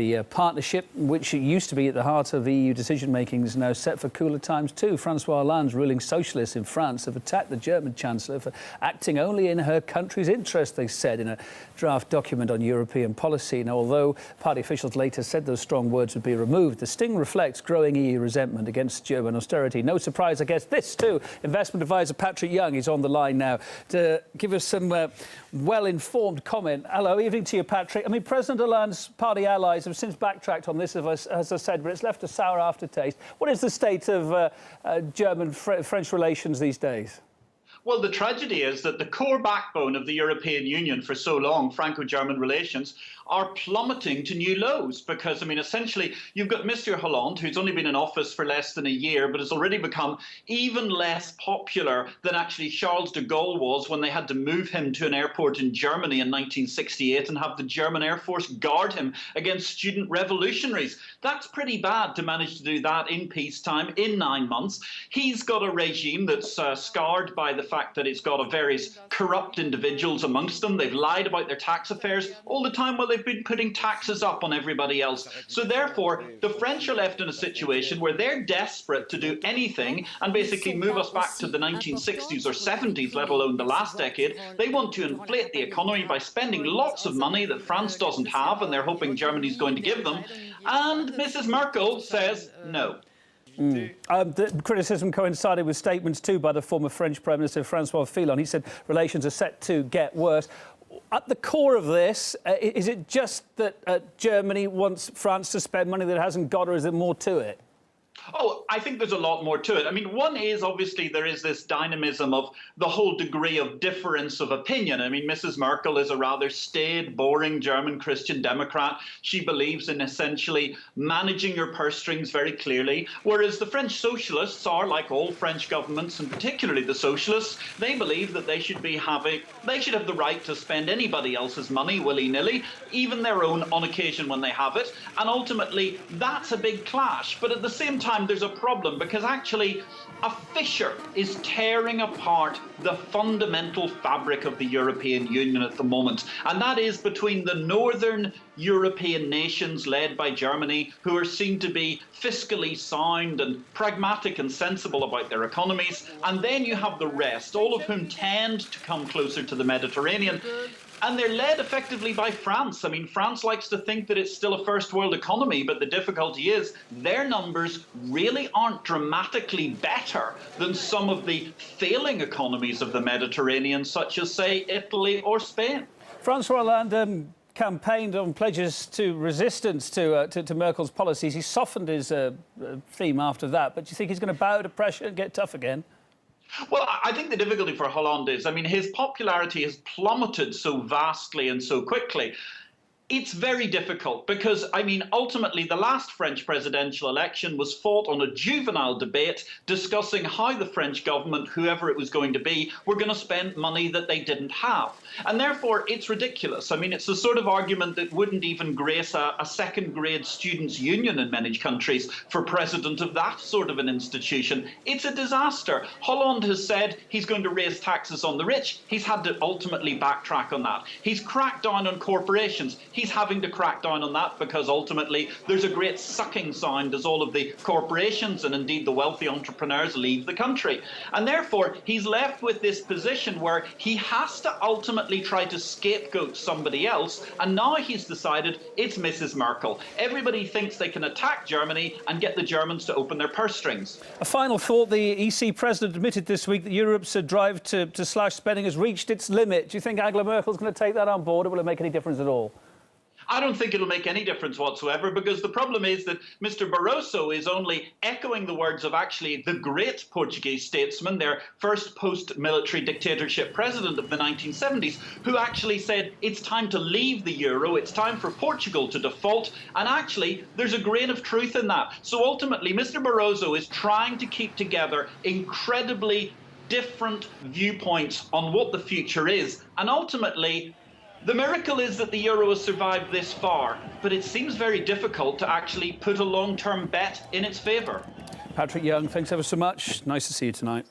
The partnership, which used to be at the heart of EU decision-making, is now set for cooler times too. Francois Hollande's ruling socialists in France have attacked the German Chancellor for acting only in her country's interest, they said in a draft document on European policy. Now, although party officials later said those strong words would be removed, the sting reflects growing EU resentment against German austerity. No surprise, I guess, this too. Investment advisor Patrick Young is on the line now to give us some well-informed comment. Hello, evening to you, Patrick. I mean, President Hollande's party allies have since backtracked on this, as I said, but it's left a sour aftertaste. What is the state of German-French relations these days? Well, the tragedy is that the core backbone of the European Union for so long, Franco-German relations, are plummeting to new lows because, I mean, essentially, you've got Mr. Hollande, who's only been in office for less than a year, but has already become even less popular than actually Charles de Gaulle was when they had to move him to an airport in Germany in 1968 and have the German Air Force guard him against student revolutionaries. That's pretty bad to manage to do that in peacetime in 9 months. He's got a regime that's scarred by the fact that it's got various corrupt individuals amongst them. They've lied about their tax affairs all the time while they've been putting taxes up on everybody else. So therefore, the French are left in a situation where they're desperate to do anything and basically move us back to the 1960s or 70s, let alone the last decade. They want to inflate the economy by spending lots of money that France doesn't have, and they're hoping Germany's going to give them. And Mrs. Merkel says no. The criticism coincided with statements too by the former French Prime Minister Francois Fillon. He said relations are set to get worse. At the core of this, is it just that Germany wants France to spend money that it hasn't got, or is there more to it? Oh, I think there's a lot more to it. I mean, one is obviously there is this dynamism of the whole degree of difference of opinion. I mean, Mrs. Merkel is a rather staid, boring German Christian Democrat. She believes in essentially managing her purse strings very clearly, whereas the French socialists are, like all French governments, and particularly the socialists, they believe that they should have the right to spend anybody else's money willy-nilly, even their own on occasion when they have it. And ultimately, that's a big clash. But at the same time, there's a problem because actually a fissure is tearing apart the fundamental fabric of the European Union at the moment, and that is between the northern European nations led by Germany, who are seen to be fiscally sound and pragmatic and sensible about their economies, and then you have the rest, all of whom tend to come closer to the Mediterranean. And they're led effectively by France. I mean, France likes to think that it's still a first world economy, but the difficulty is their numbers really aren't dramatically better than some of the failing economies of the Mediterranean, such as, say, Italy or Spain. Francois Hollande campaigned on pledges to resistance to Merkel's policies. He softened his theme after that, but do you think he's going to bow to pressure and get tough again? Well, I think the difficulty for Hollande is, I mean, his popularity has plummeted so vastly and so quickly. It's very difficult because, I mean, ultimately the last French presidential election was fought on a juvenile debate discussing how the French government, whoever it was going to be, were going to spend money that they didn't have. And therefore, it's ridiculous. I mean, it's the sort of argument that wouldn't even grace a second-grade students' union in many countries for president of that sort of an institution. It's a disaster. Hollande has said he's going to raise taxes on the rich. He's had to ultimately backtrack on that. He's cracked down on corporations. He's having to crack down on that because ultimately there's a great sucking sound as all of the corporations and indeed the wealthy entrepreneurs leave the country. And therefore, he's left with this position where he has to ultimately try to scapegoat somebody else. And now he's decided it's Mrs. Merkel. Everybody thinks they can attack Germany and get the Germans to open their purse strings. A final thought. The EC president admitted this week that Europe's drive to slash spending has reached its limit. Do you think Angela Merkel's going to take that on board, or will it make any difference at all? I don't think it'll make any difference whatsoever, because the problem is that Mr. Barroso is only echoing the words of actually the great Portuguese statesman, their first post-military dictatorship president of the 1970s, who actually said it's time to leave the euro, it's time for Portugal to default, and actually there's a grain of truth in that. So ultimately, Mr. Barroso is trying to keep together incredibly different viewpoints on what the future is, and ultimately the miracle is that the euro has survived this far, but it seems very difficult to actually put a long-term bet in its favour. Patrick Young, thanks ever so much. Nice to see you tonight.